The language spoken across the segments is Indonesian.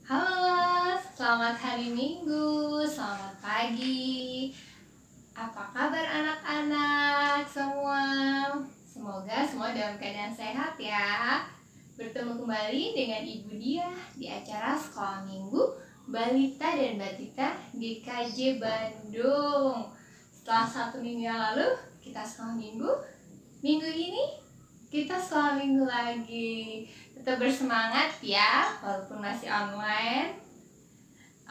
Halo, selamat hari Minggu, selamat pagi. Apa kabar anak-anak semua? Semoga semua dalam keadaan sehat ya. Bertemu kembali dengan Ibu Dia di acara Sekolah Minggu Balita dan Batita GKJ Bandung. Setelah 1 minggu yang lalu kita sekolah minggu, minggu ini kita sekolah minggu lagi. Tetap bersemangat ya, walaupun masih online.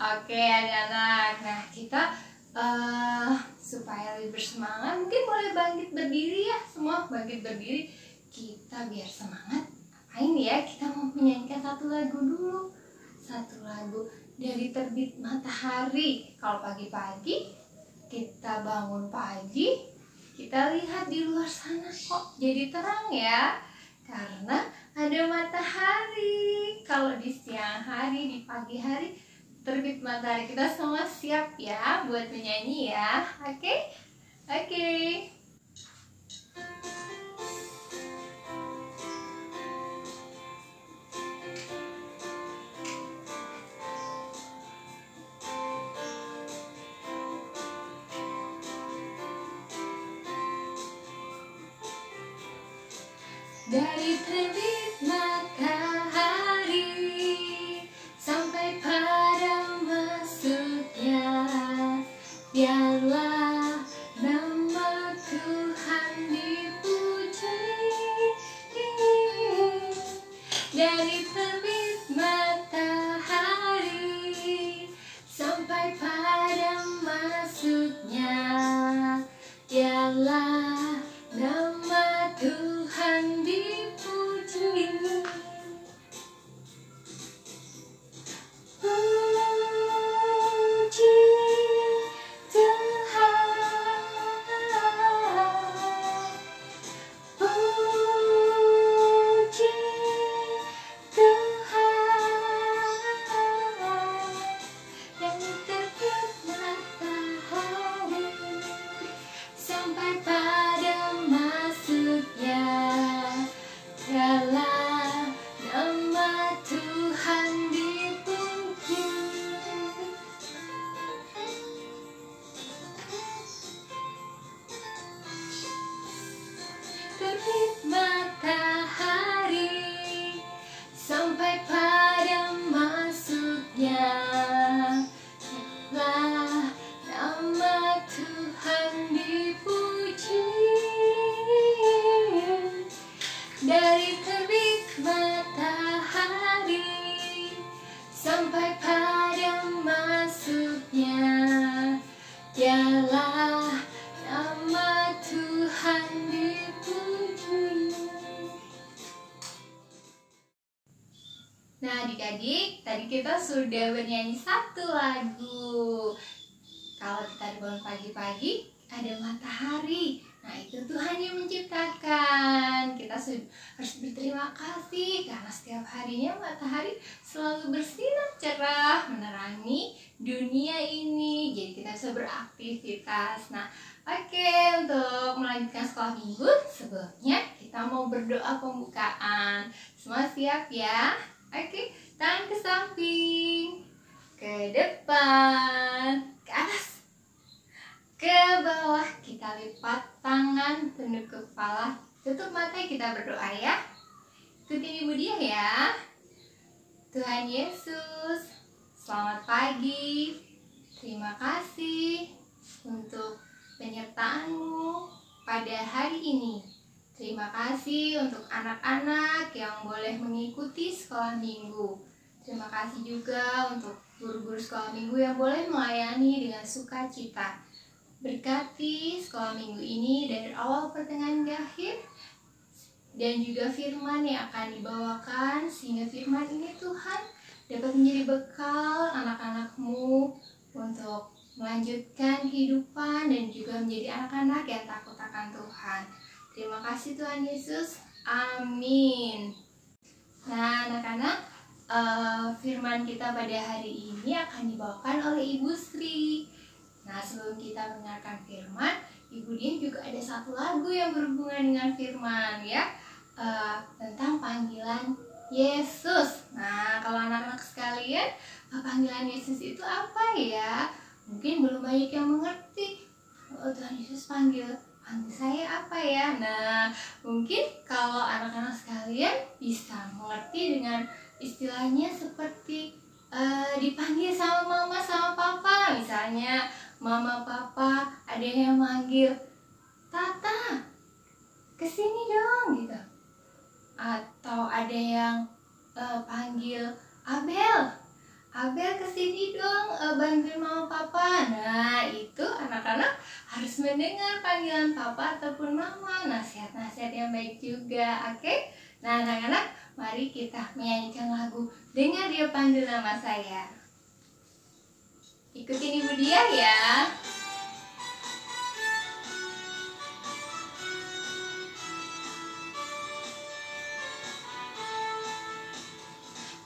Oke anak-anak, nah kita supaya lebih bersemangat, mungkin boleh bangkit berdiri ya, semua bangkit berdiri. Kita biar semangat, apain ya, kita mau menyanyikan satu lagu dulu. Satu lagu dari Terbit Matahari. Kalau pagi-pagi kita bangun pagi, kita lihat di luar sana kok jadi terang ya, karena ada matahari. Kalau di siang hari, di pagi hari terbit matahari. Kita semua siap ya buat menyanyi ya. Oke? Oke. Dari terbit matahari sampai pada masuknya, biarlah nama Tuhan dipuji. Dari terbit matahari sampai pada masuknya, biarlah nama Tuhan dipuji. Puji Tuhan, puji Tuhan. Dari terbit matahari sampai pada masuknya, biarlah nama Tuhan dipuji. Terbit matahari sampai pada masuknya, biarlah nama Tuhan dipuji. Dari terbit matahari sampai pada masuknya, biarlah nama Tuhan dipuji. Nah adik-adik, tadi kita sudah bernyanyi satu lagu. Kalau kita bangun pagi-pagi, ada matahari. Nah itu Tuhan yang menciptakan. Kita harus berterima kasih karena setiap harinya matahari selalu bersinar cerah menerangi dunia ini. Jadi kita bisa beraktivitas. Nah oke, untuk melanjutkan sekolah minggu, sebelumnya kita mau berdoa pembukaan. Semua siap ya? Oke, tangan ke samping, ke depan, ke atas, ke bawah. Kita lipat tangan, tunduk kepala, tutup mata, kita berdoa ya. Ikutin Ibu Dia ya. Tuhan Yesus, selamat pagi. Terima kasih untuk penyertaan-Mu pada hari ini. Terima kasih untuk anak-anak yang boleh mengikuti sekolah minggu. Terima kasih juga untuk guru-guru sekolah minggu yang boleh melayani dengan sukacita. Berkati sekolah minggu ini dari awal pertengahan hingga akhir, dan juga firman yang akan dibawakan, sehingga firman ini Tuhan dapat menjadi bekal anak-anak-Mu untuk melanjutkan kehidupan dan juga menjadi anak-anak yang takut akan Tuhan. Terima kasih Tuhan Yesus, amin. Nah anak-anak, firman kita pada hari ini akan dibawakan oleh Ibu Sri. Nah sebelum kita mendengarkan firman, Ibu Dia juga ada satu lagu yang berhubungan dengan firman ya, tentang panggilan Yesus. Nah, kalau anak-anak sekalian, panggilan Yesus itu apa ya? Mungkin belum banyak yang mengerti. Oh, Tuhan Yesus panggil saya apa ya? Nah, mungkin kalau anak-anak sekalian bisa mengerti dengan istilahnya seperti dipanggil sama mama sama papa. Misalnya mama papa ada yang manggil Tata, kesini dong gitu. Atau ada yang panggil Abel, Abel kesini dong, bantuin mama papa. Nah, itu anak-anak harus mendengar panggilan papa ataupun mama. Nasihat-nasihat yang baik juga, oke? Nah, anak-anak, mari kita menyanyikan lagu Dengar Dia Panggil Nama Saya. Ikutin Ibu Dia ya.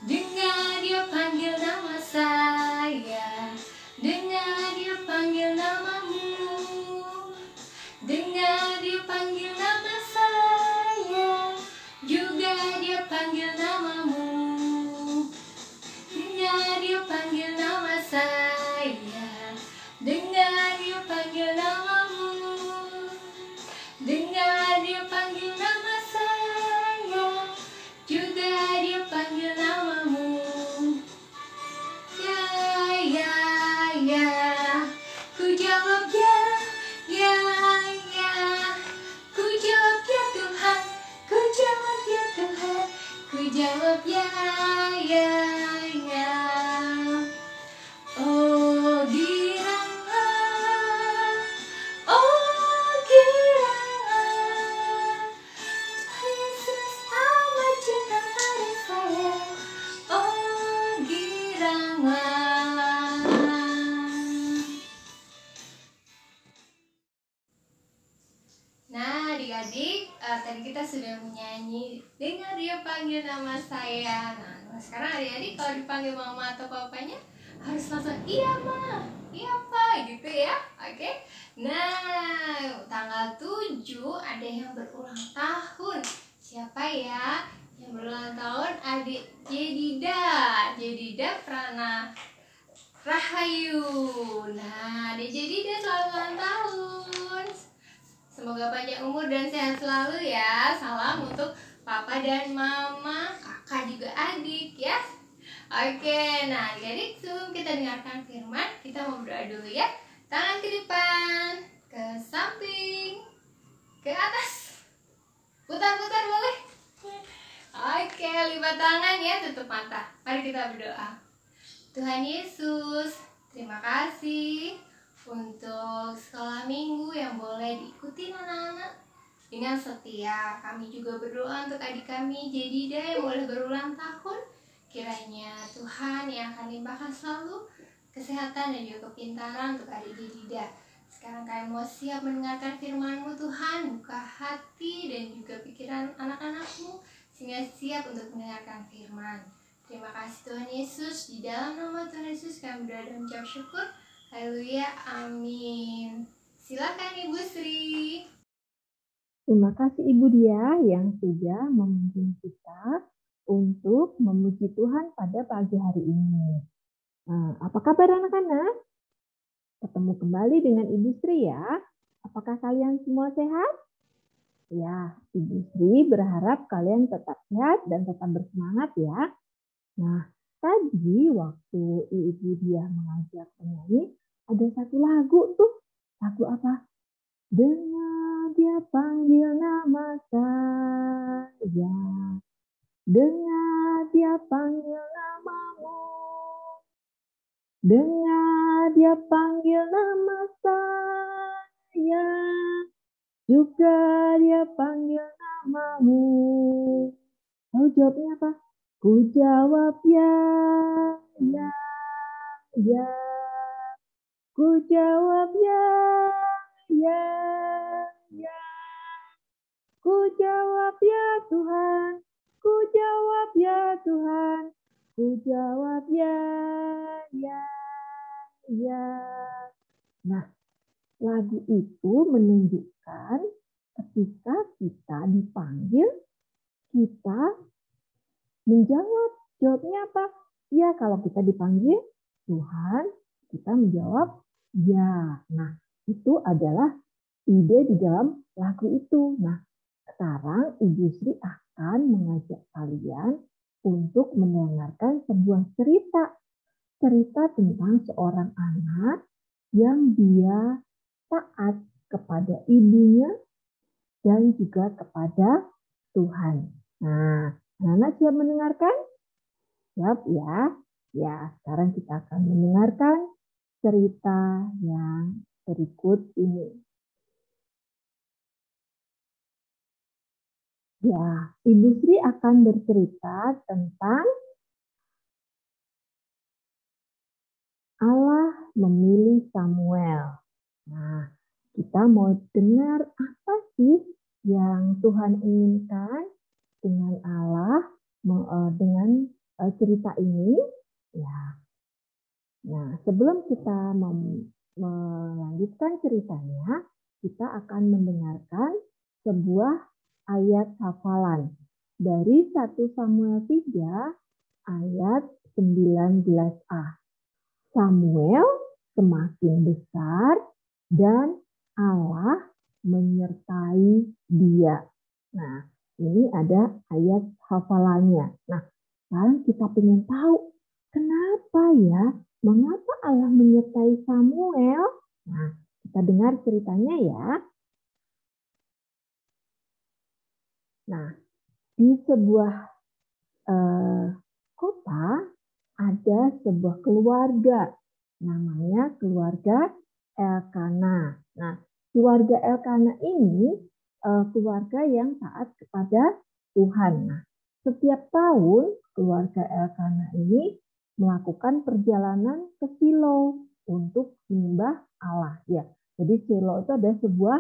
Dengar Dia panggil nama saya, dengar Dia panggil namamu, dengar Dia panggil nama saya, juga Dia panggil namamu. Dengar Dia panggil nama saya, dengar Dia panggil namamu, dengar Dia panggil nama saya, juga Dia panggil namamu. Ya, ya, ya, ku jawab ya, ya, ya, ku jawab ya Tuhan, ku jawab ya Tuhan, ku jawab ya, ya, ya. Oh girangga, oh girangga, Yesus amat cinta pada saya. Oh girangga. Nah, adik-adik, tadi kita sudah menyanyi Dengar Dia Panggil Nama Saya. Nah, sekarang adik-adik kalau dipanggil mama atau papanya harus langsung iya ma, iya pa, gitu ya. Oke. Nah, tanggal 7 ada yang berulang tahun. Siapa ya yang berulang tahun? Adik Jedida Prana Rahayu. Nah, Adik Jedida selamat ulang tahun. Semoga panjang umur dan sehat selalu ya. Salam untuk papa dan mama, kakak juga adik ya. Oke, nah adik-adik sebelum kita dengarkan firman, kita mau berdoa dulu ya. Tangan ke depan, ke samping, ke atas. Putar-putar boleh. Oke, lipat tangan ya, tutup mata. Mari kita berdoa. Tuhan Yesus, terima kasih untuk sekolah minggu yang boleh diikuti anak-anak dengan setia. Kami juga berdoa untuk adik kami Jedida yang boleh berulang tahun. Kiranya Tuhan yang akan limpahkan selalu kesehatan dan juga kepintaran untuk adik Jedida. Sekarang kami mau siap mendengarkan firman-Mu Tuhan. Buka hati dan juga pikiran anak-anak-Mu sehingga siap untuk mendengarkan firman. Terima kasih Tuhan Yesus. Di dalam nama Tuhan Yesus kami berdoa dan mengucap syukur. Haleluya, amin. Silakan Ibu Sri. Terima kasih Ibu Dia yang sudah memimpin kita untuk memuji Tuhan pada pagi hari ini. Nah, apa kabar anak-anak? Ketemu kembali dengan Ibu Sri ya. Apakah kalian semua sehat? Ya, Ibu Sri berharap kalian tetap sehat dan tetap bersemangat ya. Nah, tadi waktu Ibu Dia mengajak penyanyi, ada satu lagu tuh. Lagu apa? Dengar Dia panggil nama saya. Dengar Dia panggil namamu. Dengar Dia panggil nama saya. Juga Dia panggil namamu. Lalu jawabnya apa? Ku jawab ya, ya, ya. Ku jawab ya, ya, ya. Ku jawab ya Tuhan. Ku jawab ya Tuhan. Ku jawab ya, ya, ya. Nah, lagu itu menunjukkan ketika kita dipanggil, kita menjawab. Jawabnya apa? Ya, kalau kita dipanggil Tuhan, kita menjawab ya. Nah, itu adalah ide di dalam lagu itu. Nah, sekarang Ibu Sri akan mengajak kalian untuk mendengarkan sebuah cerita. Cerita tentang seorang anak yang dia taat kepada ibunya dan juga kepada Tuhan. Nah, anak-anak siap mendengarkan? Siap ya? Ya, sekarang kita akan mendengarkan cerita yang berikut ini. Ya, Ibu Sri akan bercerita tentang Allah memilih Samuel. Nah, kita mau dengar apa sih yang Tuhan inginkan dengan Allah, dengan cerita ini. Ya, nah sebelum kita melanjutkan ceritanya, kita akan mendengarkan sebuah ayat hafalan dari 1 Samuel 3 ayat 19a. Samuel semakin besar dan Allah menyertai dia. Nah, ini ada ayat hafalannya. Nah, sekarang kita ingin tahu kenapa ya, mengapa Allah menyertai Samuel? Nah, kita dengar ceritanya ya. Nah, di sebuah kota ada sebuah keluarga, namanya keluarga Elkana. Nah, keluarga Elkana ini keluarga yang taat kepada Tuhan. Nah, setiap tahun keluarga Elkana ini melakukan perjalanan ke Silo untuk menyembah Allah. Ya, jadi Silo itu ada sebuah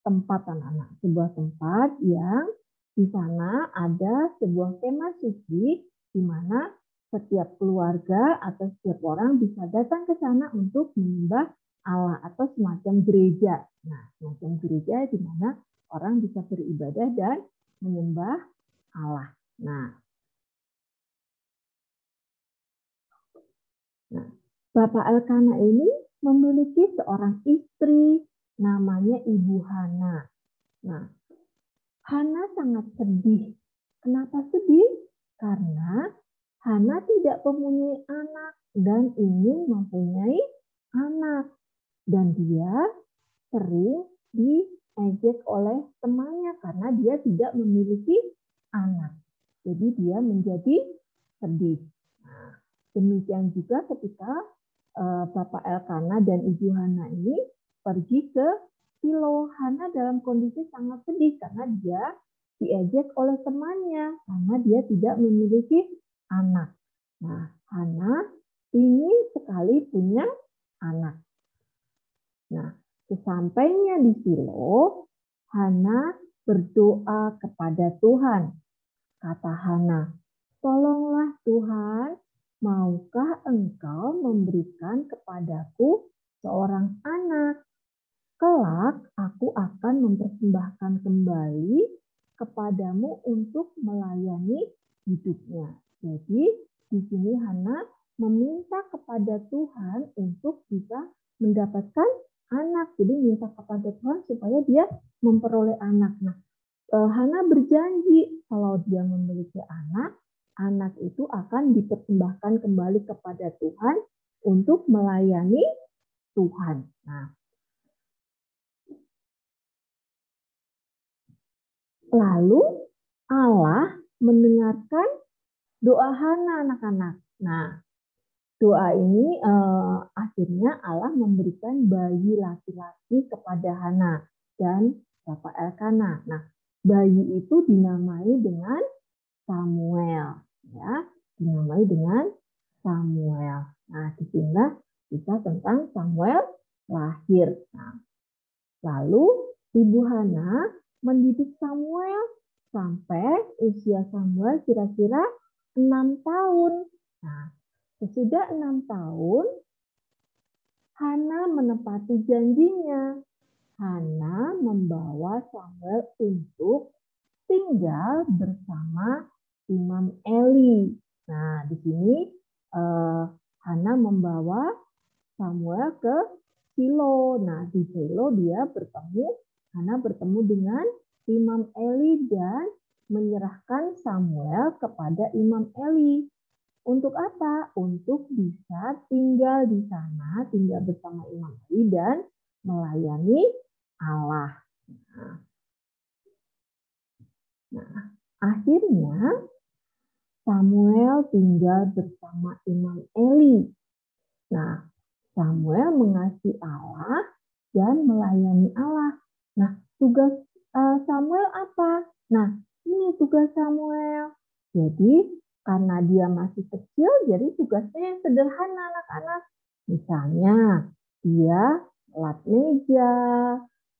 tempat anak-anak, sebuah tempat yang di sana ada sebuah kemah suci di mana setiap keluarga atau setiap orang bisa datang ke sana untuk menyembah Allah atau semacam gereja. Nah, semacam gereja di mana orang bisa beribadah dan menyembah Allah. Nah, Bapak Elkana ini memiliki seorang istri namanya Ibu Hana. Nah, Hana sangat sedih. Kenapa sedih? Karena Hana tidak mempunyai anak dan ingin mempunyai anak. Dan dia sering diejek oleh temannya karena dia tidak memiliki anak. Jadi dia menjadi sedih. Nah, demikian juga ketika Bapak Elkana dan Ibu Hana ini pergi ke Silo. Hana dalam kondisi sangat sedih karena dia diejek oleh temannya karena dia tidak memiliki anak. Nah, Hana ingin sekali punya anak. Nah, sesampainya di Silo, Hana berdoa kepada Tuhan. Kata Hana, "Tolonglah Tuhan, maukah Engkau memberikan kepadaku seorang anak? Kelak aku akan mempersembahkan kembali kepadamu untuk melayani hidupnya." Jadi di sini Hana meminta kepada Tuhan untuk bisa mendapatkan anak. Jadi minta kepada Tuhan supaya dia memperoleh anak. Nah, Hana berjanji kalau dia memiliki anak, anak itu akan dipersembahkan kembali kepada Tuhan untuk melayani Tuhan. Nah, lalu Allah mendengarkan doa Hana, anak-anak. Nah, doa ini akhirnya Allah memberikan bayi laki-laki kepada Hana dan Bapak Elkana. Nah, bayi itu dinamai dengan Samuel, ya, dinamai dengan Samuel. Nah, disinilah kita tentang Samuel lahir. Nah, lalu Ibu Hana mendidik Samuel sampai usia Samuel kira-kira 6 tahun. Nah, sesudah 6 tahun, Hana menepati janjinya. Hana membawa Samuel untuk tinggal bersama Imam Eli. Nah, di sini Hana membawa Samuel ke Shilo. Nah, di Shilo Hana bertemu dengan Imam Eli dan menyerahkan Samuel kepada Imam Eli. Untuk apa? Untuk bisa tinggal di sana, tinggal bersama Imam Eli dan melayani Allah. Nah, akhirnya Samuel tinggal bersama Imam Eli. Nah, Samuel mengasihi Allah dan melayani Allah. Nah, tugas Samuel apa? Nah, ini tugas Samuel. Jadi, karena dia masih kecil, jadi tugasnya yang sederhana anak-anak. Misalnya, dia lap meja,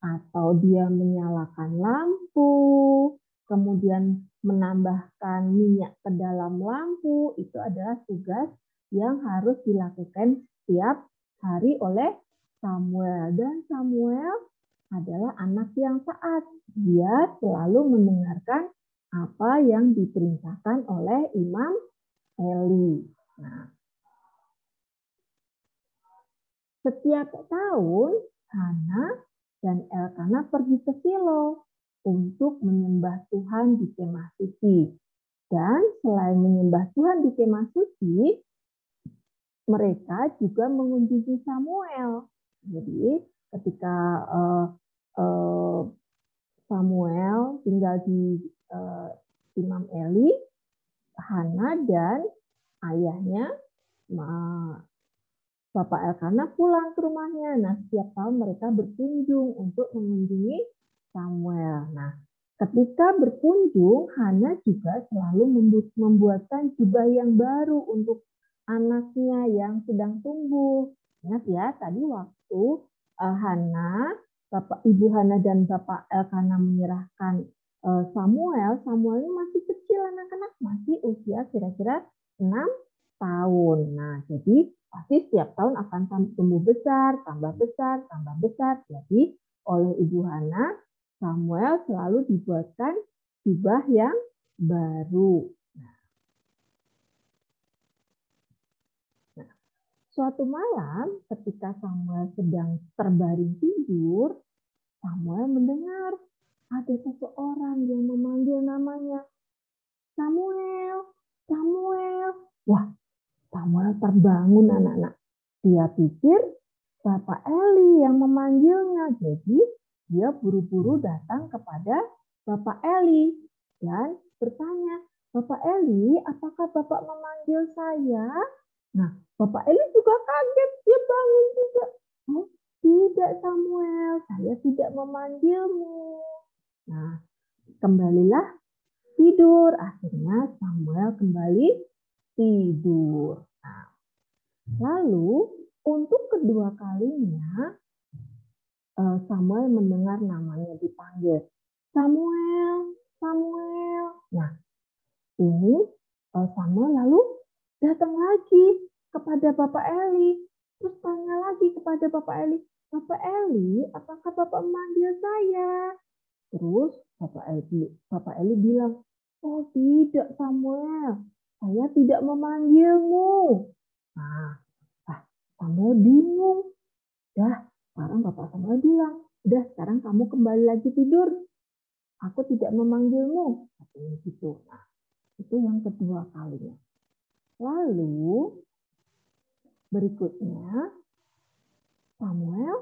atau dia menyalakan lampu, kemudian menambahkan minyak ke dalam lampu, itu adalah tugas yang harus dilakukan setiap hari oleh Samuel. Dan Samuel adalah anak yang taat. Dia selalu mendengarkan apa yang diperintahkan oleh Imam Eli. Nah, setiap tahun Hana dan Elkana pergi ke Shilo untuk menyembah Tuhan di kemah suci. Dan selain menyembah Tuhan di kemah suci, mereka juga mengunjungi Samuel. Jadi ketika Samuel tinggal di Imam Eli, Hana dan ayahnya Bapak Elkana pulang ke rumahnya. Nah, setiap tahun mereka berkunjung untuk mengunjungi Samuel. Nah, ketika berkunjung, Hana juga selalu membuatkan jubah yang baru untuk anaknya yang sedang tumbuh. Ingat ya, tadi waktu Ibu Hana dan Bapak Elkana menyerahkan Samuel ini masih kecil anak-anak, masih usia kira-kira 6 tahun. Nah, jadi pasti setiap tahun akan tumbuh besar, tambah besar, tambah besar. Jadi oleh Ibu Hana, Samuel selalu dibuatkan jubah yang baru. Nah, suatu malam ketika Samuel sedang terbaring tidur, Samuel mendengar ada seseorang yang memanggil namanya. Samuel, Samuel. Wah, Samuel terbangun anak-anak. Dia pikir Bapak Eli yang memanggilnya. Jadi dia buru-buru datang kepada Bapak Eli dan bertanya, Bapak Eli, apakah Bapak memanggil saya? Nah, Bapak Eli juga kaget. Dia bangun juga. Oh, tidak Samuel, saya tidak memanggilmu. Nah, kembalilah tidur. Akhirnya Samuel kembali tidur. Nah, lalu untuk kedua kalinya Samuel mendengar namanya dipanggil. Samuel, Samuel. Nah, ini Samuel lalu datang lagi kepada Bapak Eli. Terus tanya lagi kepada Bapak Eli. Bapak Eli, apakah Bapak memanggil saya? Terus Bapak Eli bilang, oh tidak Samuel, saya tidak memanggilmu. Nah, Samuel bingung. Sekarang Bapak Samuel bilang, udah sekarang kamu kembali lagi tidur. Aku tidak memanggilmu. Katanya gitu. Nah, itu yang kedua kalinya. Lalu berikutnya Samuel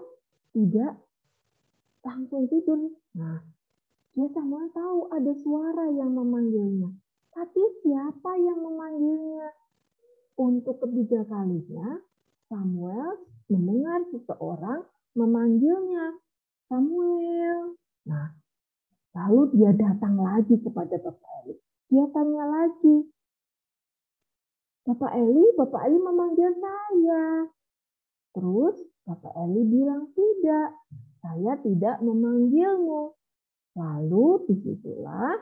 tidak langsung tidur. Nah, Samuel tahu ada suara yang memanggilnya. Tapi siapa yang memanggilnya? Untuk ketiga kalinya, Samuel mendengar seseorang memanggilnya. Samuel. Nah, lalu dia datang lagi kepada Bapak Eli. Dia tanya lagi, Bapak Eli memanggil saya. Terus Bapak Eli bilang, tidak, saya tidak memanggilmu. Lalu disitulah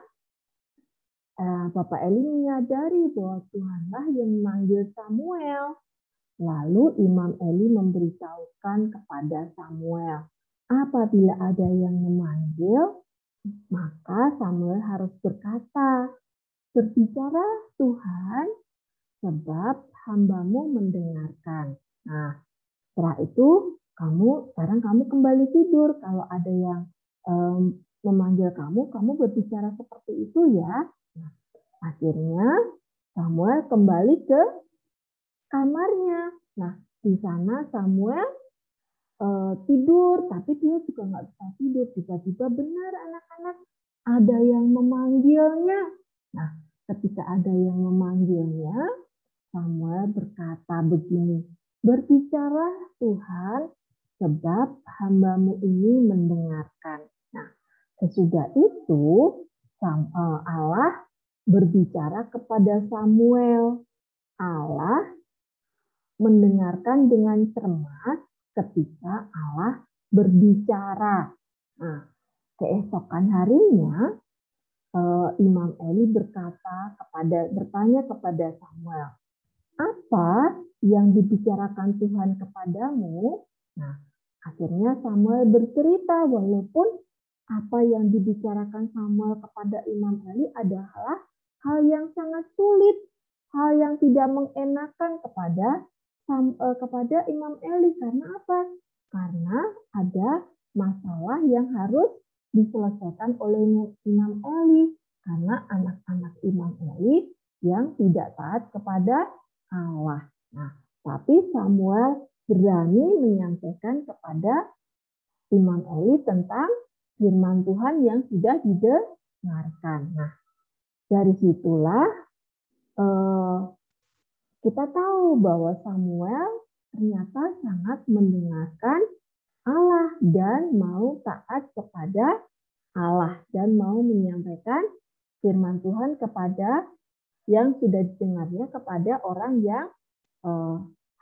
Bapak Eli menyadari bahwa Tuhanlah yang memanggil Samuel. Lalu Imam Eli memberitahukan kepada Samuel, apabila ada yang memanggil, maka Samuel harus berkata, berbicara Tuhan, sebab hamba-Mu mendengarkan. Nah, setelah itu sekarang kamu kembali tidur. Kalau ada yang memanggil kamu, kamu berbicara seperti itu ya. Nah, akhirnya Samuel kembali ke kamarnya. Nah, di sana Samuel tidur, tapi dia juga nggak bisa tidur. Tiba-tiba benar anak-anak ada yang memanggilnya. Nah, ketika ada yang memanggilnya, Samuel berkata begini, berbicara Tuhan, sebab hamba-Mu ini mendengarkan. Nah, sesudah itu Allah berbicara kepada Samuel. Allah mendengarkan dengan cermat ketika Allah berbicara. Nah, keesokan harinya Imam Eli bertanya kepada Samuel, apa yang dibicarakan Tuhan kepadamu? Nah, akhirnya Samuel bercerita walaupun apa yang dibicarakan Samuel kepada Imam Eli adalah hal yang sangat sulit, hal yang tidak mengenakan kepada Imam Eli. Karena apa? Karena ada masalah yang harus diselesaikan oleh Imam Eli. Karena anak-anak Imam Eli yang tidak taat kepada Allah. Nah, tapi Samuel berani menyampaikan kepada Imam Eli tentang firman Tuhan yang sudah didengarkan. Nah, dari situlah kita tahu bahwa Samuel ternyata sangat mendengarkan Allah dan mau taat kepada Allah dan mau menyampaikan firman Tuhan kepada yang sudah didengarnya kepada orang yang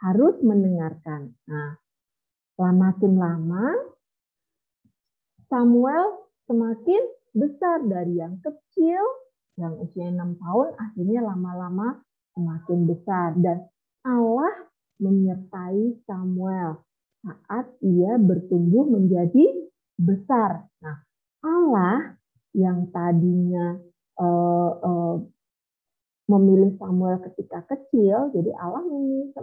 harus mendengarkan. Nah, makin lama Samuel semakin besar dari yang kecil, yang usia 6 tahun, akhirnya lama-lama semakin besar. Dan Allah menyertai Samuel saat ia bertumbuh menjadi besar. Nah, Allah yang tadinya memilih Samuel ketika kecil, jadi Allah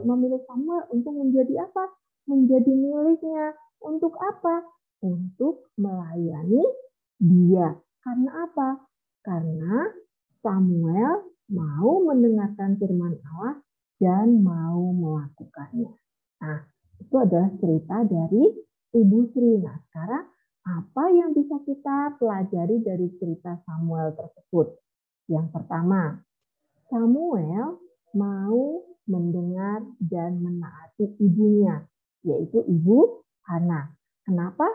memilih Samuel untuk menjadi apa? Menjadi miliknya. Untuk apa? Untuk melayani dia. Karena apa? Karena Samuel mau mendengarkan firman Allah dan mau melakukannya. Nah, itu adalah cerita dari Ibu Sri. Nah, sekarang apa yang bisa kita pelajari dari cerita Samuel tersebut? Yang pertama, Samuel mau mendengar dan menaati ibunya, yaitu Ibu Hana. Kenapa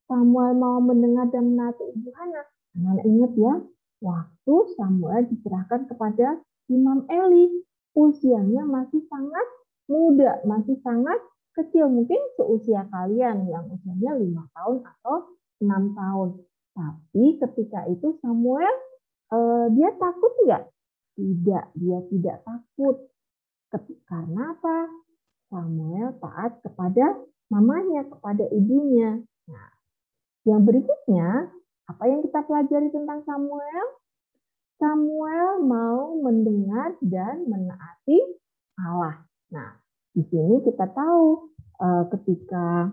Samuel mau mendengar dan menaati Ibu Hana? Karena ingat ya, waktu Samuel diserahkan kepada Imam Eli, usianya masih sangat muda, masih sangat kecil. Mungkin seusia kalian yang usianya 5 tahun atau 6 tahun. Tapi ketika itu Samuel, dia takut nggak? Tidak, dia tidak takut. Karena apa? Samuel taat kepada mamanya, kepada ibunya. Nah, yang berikutnya, apa yang kita pelajari tentang Samuel? Samuel mau mendengar dan menaati Allah. Nah, di sini kita tahu ketika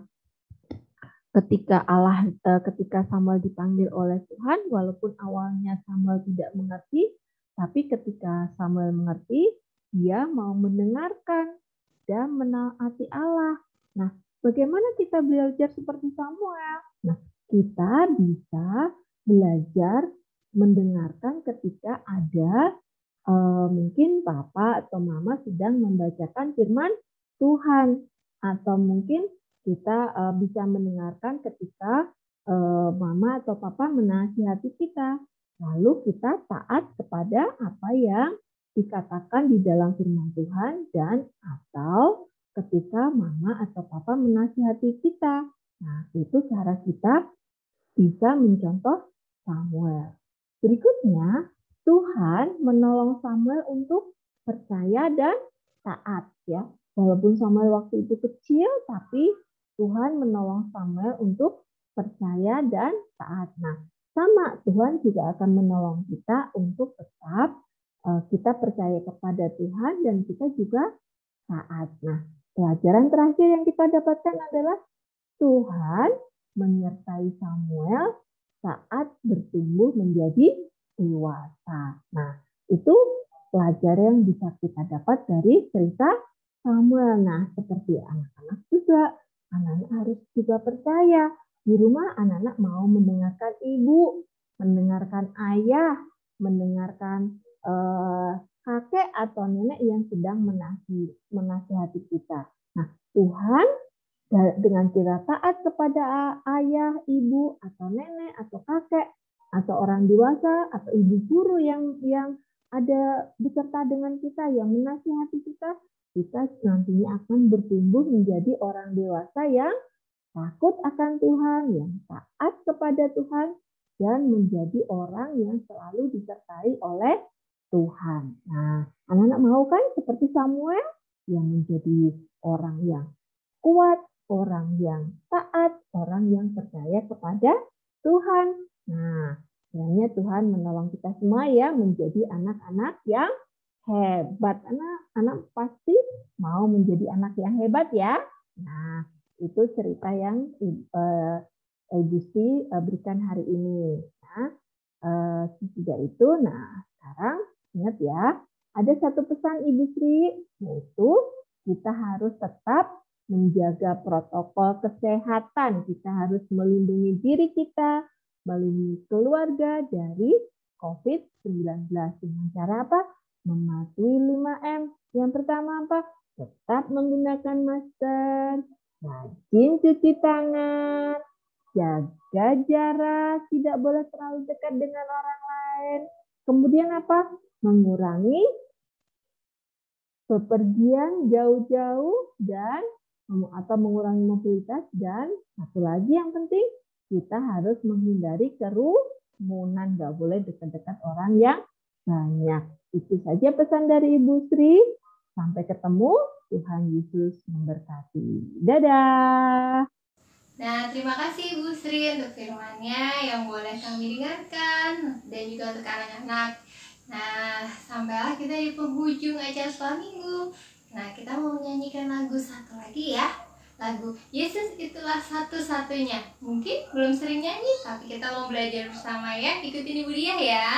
Samuel dipanggil oleh Tuhan, walaupun awalnya Samuel tidak mengerti, tapi ketika Samuel mengerti, dia mau mendengarkan dan menaati Allah. Nah, bagaimana kita belajar seperti Samuel? Nah, kita bisa belajar mendengarkan ketika ada mungkin papa atau mama sedang membacakan firman Tuhan, atau mungkin kita bisa mendengarkan ketika mama atau papa menasihati kita. Lalu kita taat kepada apa yang dikatakan di dalam firman Tuhan dan atau ketika mama atau papa menasihati kita. Nah, itu cara kita bisa mencontoh Samuel. Berikutnya, Tuhan menolong Samuel untuk percaya dan taat ya. Walaupun Samuel waktu itu kecil, tapi Tuhan menolong Samuel untuk percaya dan taat. Nah, sama Tuhan juga akan menolong kita untuk tetap kita percaya kepada Tuhan dan kita juga taat. Nah, pelajaran terakhir yang kita dapatkan adalah Tuhan menyertai Samuel saat bertumbuh menjadi dewasa. Nah, itu pelajaran yang bisa kita dapat dari cerita Samuel. Nah, seperti anak-anak juga, anak-anak harus juga percaya. Di rumah anak-anak mau mendengarkan ibu, mendengarkan ayah, mendengarkan kakek atau nenek yang sedang menasihati kita. Nah, Tuhan dengan cara taat kepada ayah, ibu, atau nenek, atau kakek, atau orang dewasa, atau ibu guru yang ada beserta dengan kita, yang menasihati kita nantinya akan bertumbuh menjadi orang dewasa yang takut akan Tuhan, yang taat kepada Tuhan, dan menjadi orang yang selalu disertai oleh Tuhan. Nah, anak-anak mau kan seperti Samuel yang menjadi orang yang kuat, orang yang taat, orang yang percaya kepada Tuhan. Nah, kiranya Tuhan menolong kita semua ya menjadi anak-anak yang hebat. Anak-anak pasti mau menjadi anak yang hebat ya. Nah, itu cerita yang Ibu Sri berikan hari ini. Nah, sesudah itu, sekarang ingat ya, ada satu pesan Ibu Sri, yaitu kita harus tetap menjaga protokol kesehatan. Kita harus melindungi diri kita, melindungi keluarga dari COVID-19. Dengan cara apa? Mematuhi 5M. Yang pertama apa? Tetap menggunakan masker, rajin cuci tangan, jaga jarak, tidak boleh terlalu dekat dengan orang lain. Kemudian apa? Mengurangi bepergian jauh-jauh atau mengurangi mobilitas, dan satu lagi yang penting, kita harus menghindari kerumunan, nggak boleh dekat-dekat orang yang banyak. Itu saja pesan dari Ibu Sri. Sampai ketemu, Tuhan Yesus memberkati. Dadah. Nah, terima kasih Ibu Sri untuk firman-Nya yang boleh kami dengarkan, dan juga untuk anak-anak. Nah, sampailah kita di penghujung acara sekolah minggu. Nah, kita mau menyanyikan lagu satu lagi ya. Lagu Yesus Itulah Satu-Satunya. Mungkin belum sering nyanyi, tapi kita mau belajar bersama ya. Ikutin Ibu Dia ya.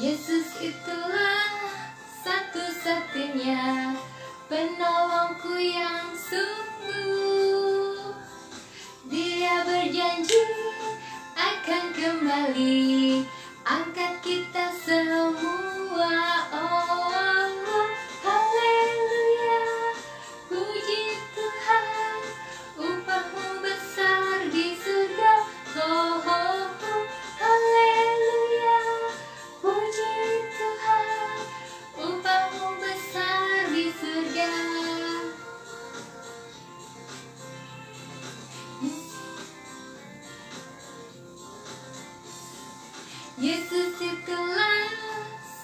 Yesus itulah satu-satunya penolongku yang sungguh. Dia berjanji akan kembali angkat kita semua. Oh, haleluya, puji Tuhan, upahmu besar di surga. Oh, oh, oh, haleluya, puji Tuhan, upahmu besar di surga. Yesus itulah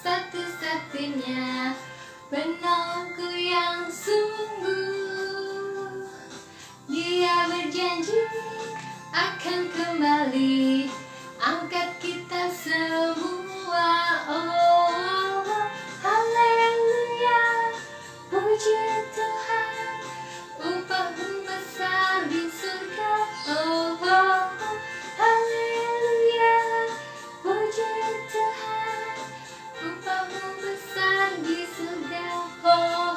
satu-satunya penolongku yang sungguh. Dia berjanji akan kembali angkat kita semua. Oh, haleluya, puji Tuhan, upahmu besar di surga. Oh, haleluya, puji Tuhan, upahmu besar di surga. Oh,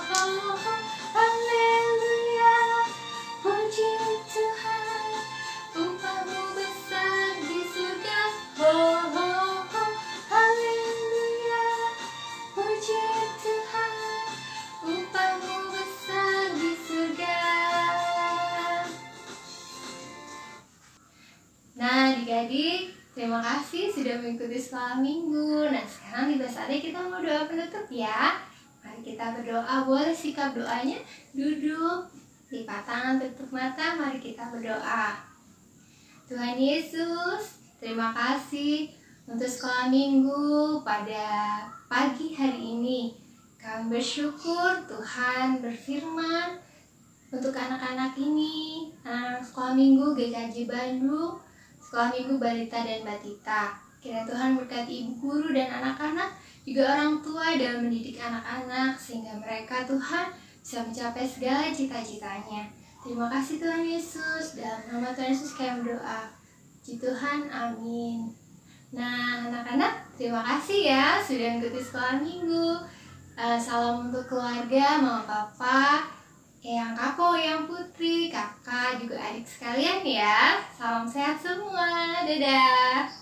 haleluya, puji Tuhan, upahmu besar di surga. Oh, haleluya, puji Tuhan, upahmu besar di surga. Nah, adik-adik, terima kasih sudah mengikuti sekolah minggu. Nah, sekarang tiba saatnya kita mau doa penutup ya. Mari kita berdoa. Boleh sikap doanya duduk, lipat tangan, tutup mata. Mari kita berdoa. Tuhan Yesus, terima kasih untuk sekolah minggu pada pagi hari ini. Kami bersyukur Tuhan berfirman untuk anak-anak ini, anak-anak sekolah minggu GKJ Bandung, sekolah minggu balita dan batita. Kiranya Tuhan berkati ibu guru dan anak-anak, juga orang tua dalam mendidik anak-anak, sehingga mereka Tuhan bisa mencapai segala cita-citanya. Terima kasih Tuhan Yesus, dalam nama Tuhan Yesus kami berdoa. Puji Tuhan, amin. Nah anak-anak, terima kasih ya sudah mengikuti sekolah minggu. Salam untuk keluarga, mama papa, Eyang Kako, Eyang Putri, kakak, juga adik sekalian ya. Salam sehat semua, dadah.